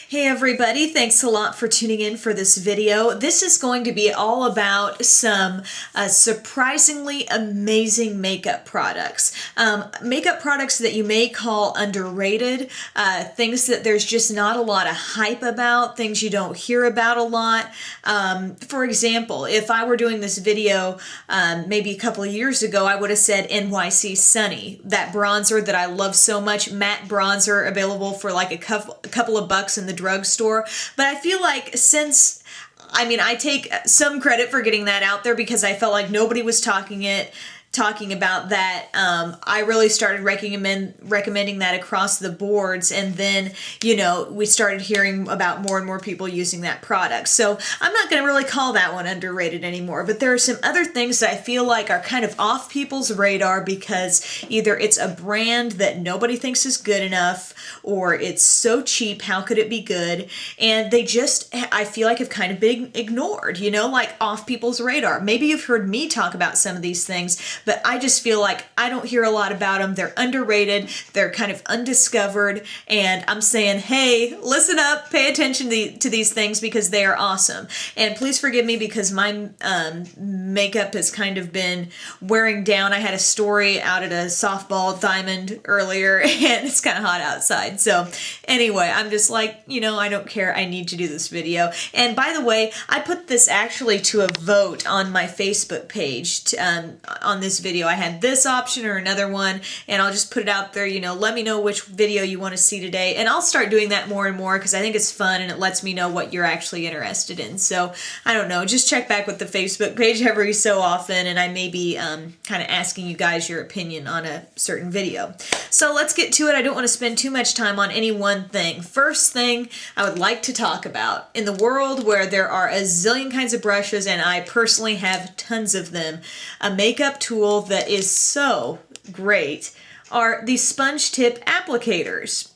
Hey everybody, thanks a lot for tuning in for this video. This is going to be all about some surprisingly amazing makeup products. Makeup products that you may call underrated, things that there's just not a lot of hype about, things you don't hear about a lot. For example, if I were doing this video maybe a couple of years ago, I would have said NYC Sunny, that bronzer that I love so much, matte bronzer available for like a couple of bucks in the drugstore. But I feel like since, I take some credit for getting that out there because I felt like nobody was talking about that. I really started recommending that across the boards, and then, we started hearing about more and more people using that product. So I'm not going to really call that one underrated anymore, but there are some other things that I feel like are kind of off people's radar because either it's a brand that nobody thinks is good enough, or it's so cheap, how could it be good? And they just, I feel like, have kind of been ignored, like off people's radar. Maybe you've heard me talk about some of these things, but I just feel like I don't hear a lot about them. They're underrated, they're kind of undiscovered, and I'm saying, hey, listen up, pay attention to these things because they are awesome. And please forgive me because my makeup has kind of been wearing down. I had a story out at a softball diamond earlier, and it's kind of hot outside. So anyway, I'm just like, I don't care, I need to do this video. And by the way, I put this actually to a vote on my Facebook page on this video. I had this option or another one, and I'll just put it out there, let me know which video you want to see today, and I'll start doing that more and more because I think it's fun and it lets me know what you're actually interested in. So I don't know, just check back with the Facebook page every so often, and I may be kind of asking you guys your opinion on a certain video. So let's get to it. I don't want to spend too much time on any one thing. First thing I would like to talk about, in the world where there are a zillion kinds of brushes, and I personally have tons of them, a makeup tool that is so great are these sponge tip applicators.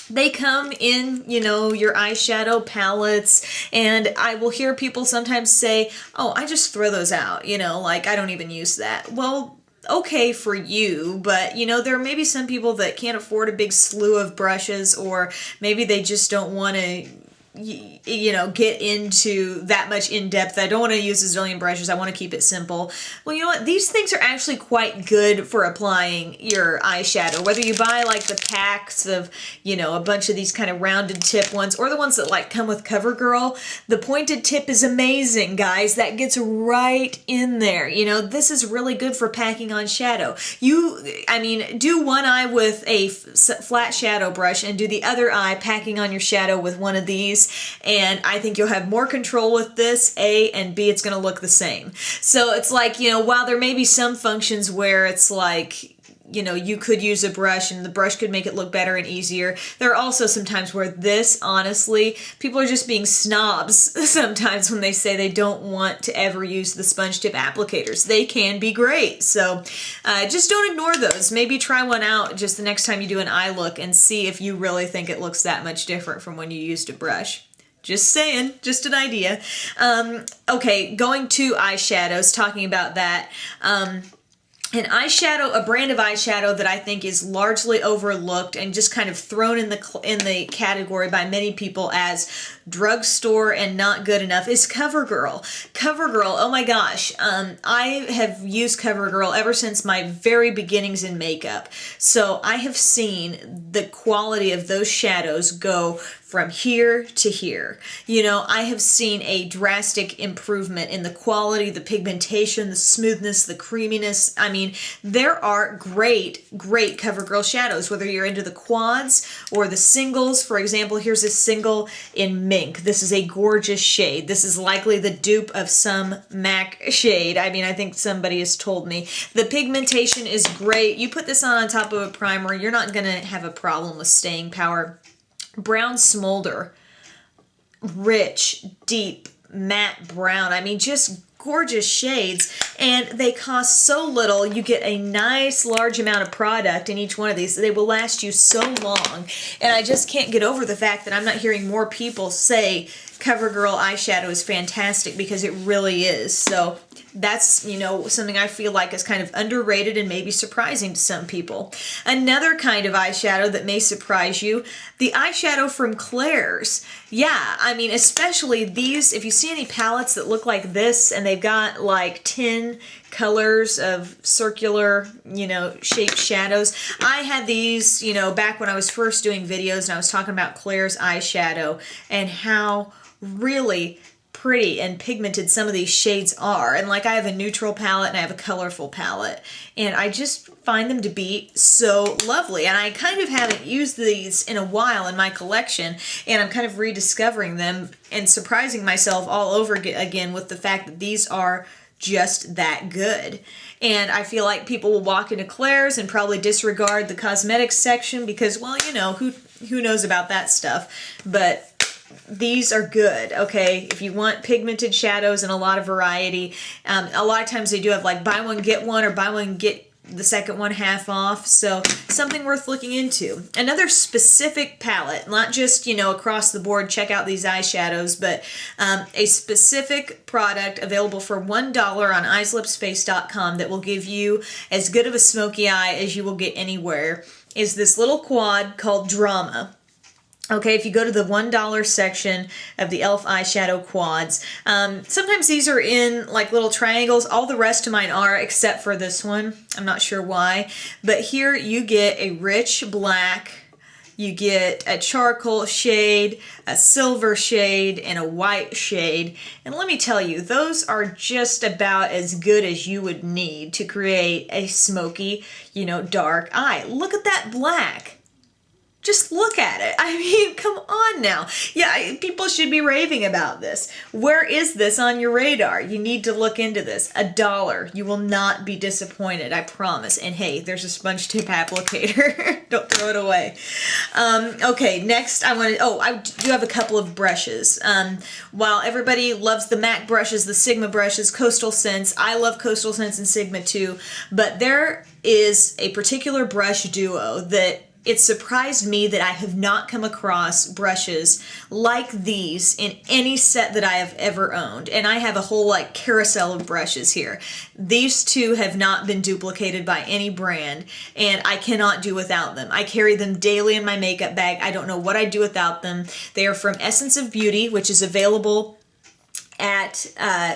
They come in, your eyeshadow palettes, and I will hear people sometimes say, oh, I just throw those out, like I don't even use that. Well, okay for you, but there may be some people that can't afford a big slew of brushes, or maybe they just don't want to get into that much in depth. I don't want to use a zillion brushes. I want to keep it simple. Well, you know what? These things are actually quite good for applying your eyeshadow. Whether you buy like the packs of, a bunch of these kind of rounded tip ones, or the ones that like come with CoverGirl, the pointed tip is amazing, guys. That gets right in there. This is really good for packing on shadow. Do one eye with a flat shadow brush and do the other eye packing on your shadow with one of these, and I think you'll have more control with this, A, and B, it's going to look the same. So it's like, while there may be some functions where it's like, you could use a brush and the brush could make it look better and easier, there are also some times where this, honestly, people are just being snobs sometimes when they say they don't want to ever use the sponge tip applicators. They can be great, so just don't ignore those. Maybe try one out just the next time you do an eye look and see if you really think it looks that much different from when you used a brush. Just saying, just an idea. Okay, going to eyeshadows, talking about that. An eyeshadow, a brand of eyeshadow that I think is largely overlooked and just kind of thrown in the category by many people as drugstore and not good enough is CoverGirl. CoverGirl, oh my gosh, I have used CoverGirl ever since my very beginnings in makeup. So I have seen the quality of those shadows go from here to here. I have seen a drastic improvement in the quality, the pigmentation, the smoothness, the creaminess. There are great CoverGirl shadows, whether you're into the quads or the singles. For example, here's a single in Mink. This is a gorgeous shade. This is likely the dupe of some MAC shade. I think somebody has told me. The pigmentation is great. You put this on top of a primer, you're not going to have a problem with staying power. Brown Smolder, rich, deep, matte brown. Just gorgeous shades. and they cost so little. You get a nice large amount of product in each one of these. They will last you so long, and I just can't get over the fact that I'm not hearing more people say CoverGirl eyeshadow is fantastic, because it really is. So that's, you know, something I feel like is kind of underrated and maybe surprising to some people. Another kind of eyeshadow that may surprise you, the eyeshadow from Claire's. Yeah, I mean, especially these, if you see any palettes that look like this and they've got like 10 colors of circular, you know, shaped shadows. I had these, you know, back when I was first doing videos, and I was talking about Claire's eyeshadow and how really pretty and pigmented some of these shades are. And like, I have a neutral palette and I have a colorful palette, and I just find them to be so lovely. And I kind of haven't used these in a while in my collection, and I'm kind of rediscovering them and surprising myself all over again with the fact that these are just that good. And I feel like people will walk into Claire's and probably disregard the cosmetics section because, well, you know, who knows about that stuff. But these are good, okay? If you want pigmented shadows and a lot of variety, a lot of times they do have like buy one get one, or buy one get the second one half off, so something worth looking into. Another specific palette, not just, you know, across the board, check out these eyeshadows, but a specific product available for $1 on eyeslipsface.com that will give you as good of a smoky eye as you will get anywhere is this little quad called Drama. Okay, if you go to the $1 section of the e.l.f. eyeshadow quads, sometimes these are in like little triangles. All the rest of mine are, except for this one. I'm not sure why. But here you get a rich black, you get a charcoal shade, a silver shade, and a white shade. And let me tell you, those are just about as good as you would need to create a smoky, you know, dark eye. Look at that black. Just look at it. I mean, come on now. Yeah, people should be raving about this. Where is this on your radar? You need to look into this. $1. You will not be disappointed, I promise. And hey, there's a sponge tip applicator. Don't throw it away. Okay, next I do have a couple of brushes. While everybody loves the MAC brushes, the Sigma brushes, Coastal Scents, I love Coastal Scents and Sigma too, but there is a particular brush duo that it surprised me that I have not come across brushes like these in any set that I have ever owned. And I have a whole like carousel of brushes here. These two have not been duplicated by any brand, and I cannot do without them. I carry them daily in my makeup bag. I don't know what I'd do without them. They are from Essence of Beauty, which is available at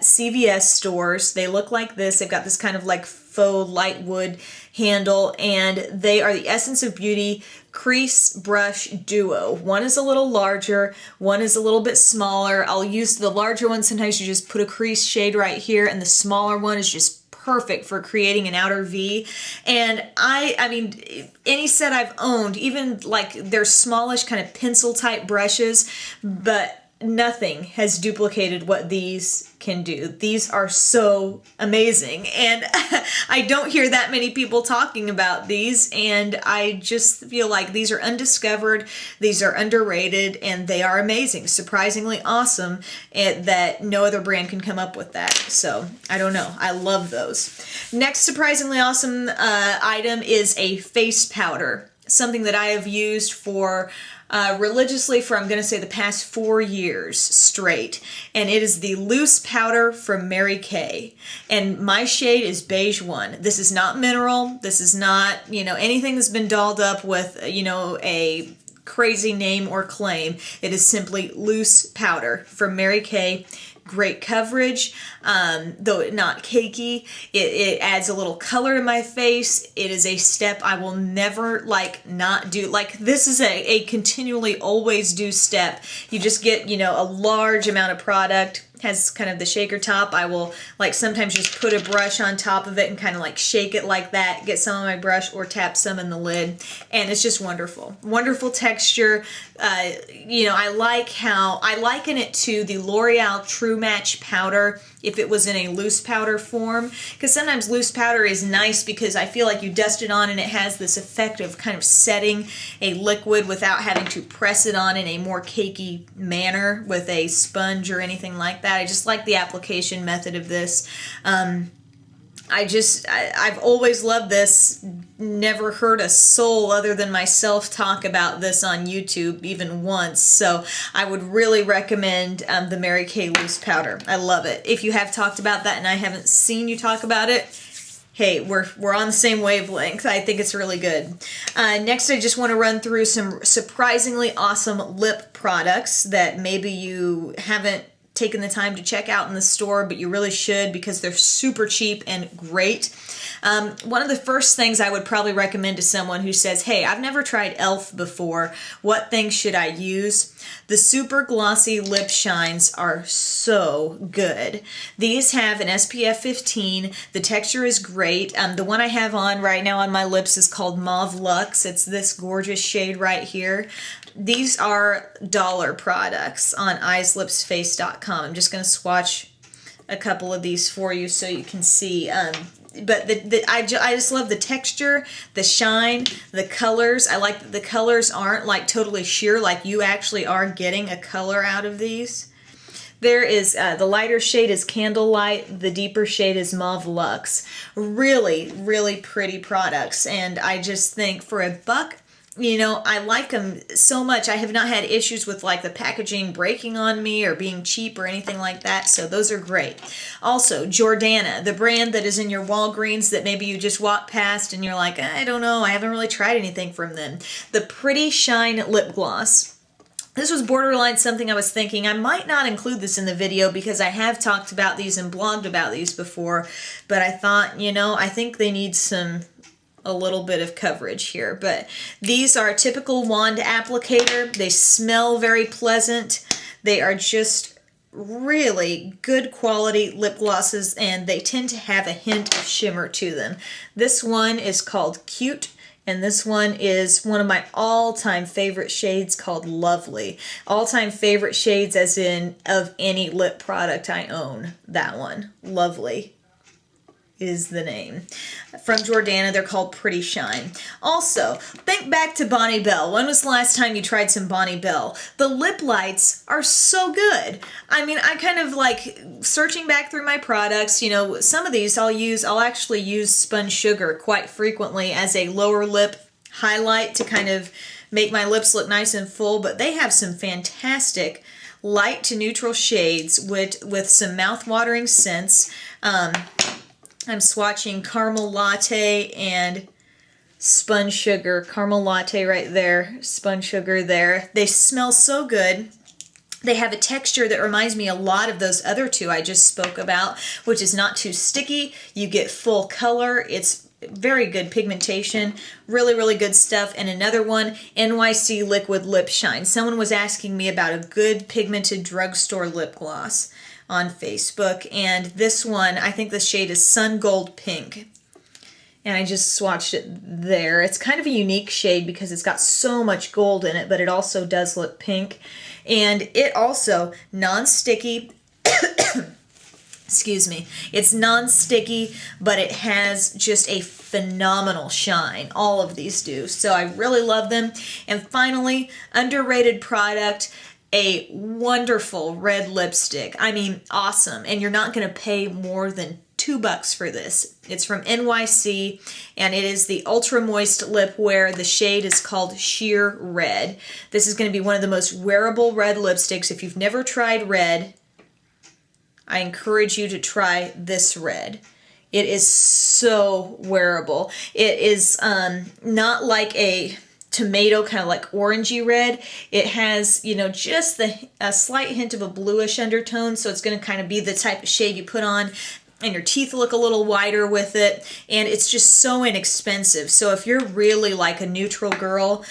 CVS stores. They look like this. They've got this kind of like faux light wood handle, and they are the Essence of Beauty Crease Brush Duo. One is a little larger, one is a little bit smaller. I'll use the larger one. Sometimes you just put a crease shade right here, and the smaller one is just perfect for creating an outer V. And I mean, any set I've owned, even like they're smallish kind of pencil type brushes, but nothing has duplicated what these can do. These are so amazing, and I don't hear that many people talking about these, and I just feel like these are undiscovered, these are underrated, and they are amazing, surprisingly awesome, and that no other brand can come up with that. So I don't know, I love those. Next surprisingly awesome item is a face powder, something that I have used for religiously for, I'm going to say, the past 4 years straight. And it is the loose powder from Mary Kay. And my shade is Beige 1. This is not mineral. This is not, you know, anything that's been dolled up with, you know, a crazy name or claim. It is simply loose powder from Mary Kay. Great coverage, though not cakey. It adds a little color to my face. It is a step I will never not do. Like, this is a continually always do step. You just get, you know, a large amount of product. Has kind of the shaker top. I will like sometimes just put a brush on top of it and kind of like shake it like that, get some on my brush or tap some in the lid, and it's just wonderful. Wonderful texture. You know, I liken it to the L'Oreal True Match powder if it was in a loose powder form, because sometimes loose powder is nice because I feel like you dust it on and it has this effect of kind of setting a liquid without having to press it on in a more cakey manner with a sponge or anything like that. I just like the application method of this. I've always loved this. Never heard a soul other than myself talk about this on YouTube even once. So I would really recommend the Mary Kay Loose Powder. I love it. If you have talked about that and I haven't seen you talk about it, hey, we're on the same wavelength. I think it's really good. Next, I just want to run through some surprisingly awesome lip products that maybe you haven't taken the time to check out in the store, but you really should because they're super cheap and great. One of the first things I would probably recommend to someone who says, hey, I've never tried e.l.f. before, what things should I use? The super glossy lip shines are so good. These have an SPF 15. The texture is great. The one I have on right now on my lips is called Mauve Luxe. It's this gorgeous shade right here. These are dollar products on eyeslipsface.com. I'm just going to swatch a couple of these for you so you can see. But I just love the texture, the shine, the colors. I like that the colors aren't like totally sheer, like you actually are getting a color out of these. There is, the lighter shade is Candlelight, the deeper shade is Mauve Luxe. Really, really pretty products, and I just think for $1, you know, I like them so much. I have not had issues with like the packaging breaking on me or being cheap or anything like that, so those are great. Also, Jordana, the brand that is in your Walgreens that maybe you just walk past and you're like, I don't know, I haven't really tried anything from them. The Pretty Shine Lip Gloss. This was borderline something I was thinking I might not include this in the video because I have talked about these and blogged about these before, but I thought, you know, I think they need a little bit of coverage here. But these are a typical wand applicator. They smell very pleasant. They are just really good quality lip glosses, and they tend to have a hint of shimmer to them. This one is called Cute, and this one is one of my all-time favorite shades called Lovely. All-time favorite shades as in of any lip product I own. That one, Lovely, is the name. From Jordana, they're called Pretty Shine. Also, think back to Bonnie Bell. When was the last time you tried some Bonnie Bell? The lip lights are so good. I mean, I kind of like searching back through my products, you know, some of these I'll actually use spun sugar quite frequently as a lower lip highlight to kind of make my lips look nice and full, but they have some fantastic light to neutral shades with some mouth-watering scents. I'm swatching Caramel Latte and Spun Sugar. Caramel Latte right there, Spun Sugar there. They smell so good. They have a texture that reminds me a lot of those other two I just spoke about, which is not too sticky. You get full color. It's very good pigmentation. Really, really good stuff. And another one, NYC Liquid Lip Shine. Someone was asking me about a good pigmented drugstore lip gloss on Facebook, and this one, I think the shade is Sun Gold Pink, and I just swatched it there. It's kind of a unique shade because it's got so much gold in it, but it also does look pink, and it also non-sticky. Excuse me. It's non-sticky, but it has just a phenomenal shine. All of these do, so I really love them. And finally, underrated product, a wonderful red lipstick. I mean, awesome. And you're not going to pay more than $2 for this. It's from NYC, and it is the Ultra Moist Lip Wear. The shade is called Sheer Red. This is going to be one of the most wearable red lipsticks. If you've never tried red, I encourage you to try this red. It is so wearable. It is not like a tomato, kind of like orangey red. It has, you know, just a slight hint of a bluish undertone, so it's going to kind of be the type of shade you put on and your teeth look a little whiter with it, and it's just so inexpensive. So if you're really like a neutral girl,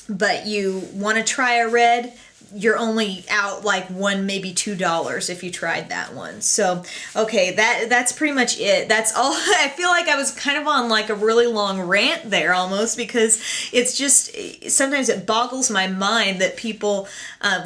but you want to try a red, you're only out like $1, maybe $2 if you tried that one. So, okay, that's pretty much it. That's all. I feel like I was kind of on like a really long rant there almost, because it's just, sometimes it boggles my mind that people,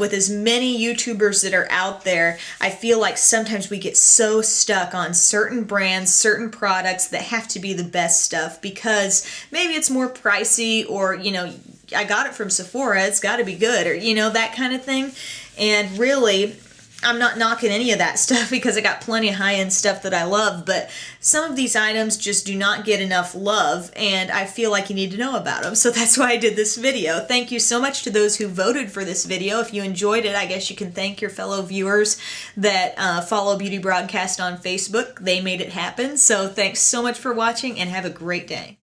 with as many YouTubers that are out there, I feel like sometimes we get so stuck on certain brands, certain products that have to be the best stuff because maybe it's more pricey, or, you know, I got it from Sephora, it's got to be good, or, you know, that kind of thing. And really, I'm not knocking any of that stuff because I got plenty of high-end stuff that I love, but some of these items just do not get enough love, and I feel like you need to know about them. So that's why I did this video. Thank you so much to those who voted for this video. If you enjoyed it, I guess you can thank your fellow viewers that follow Beauty Broadcast on Facebook. They made it happen. So thanks so much for watching, and have a great day.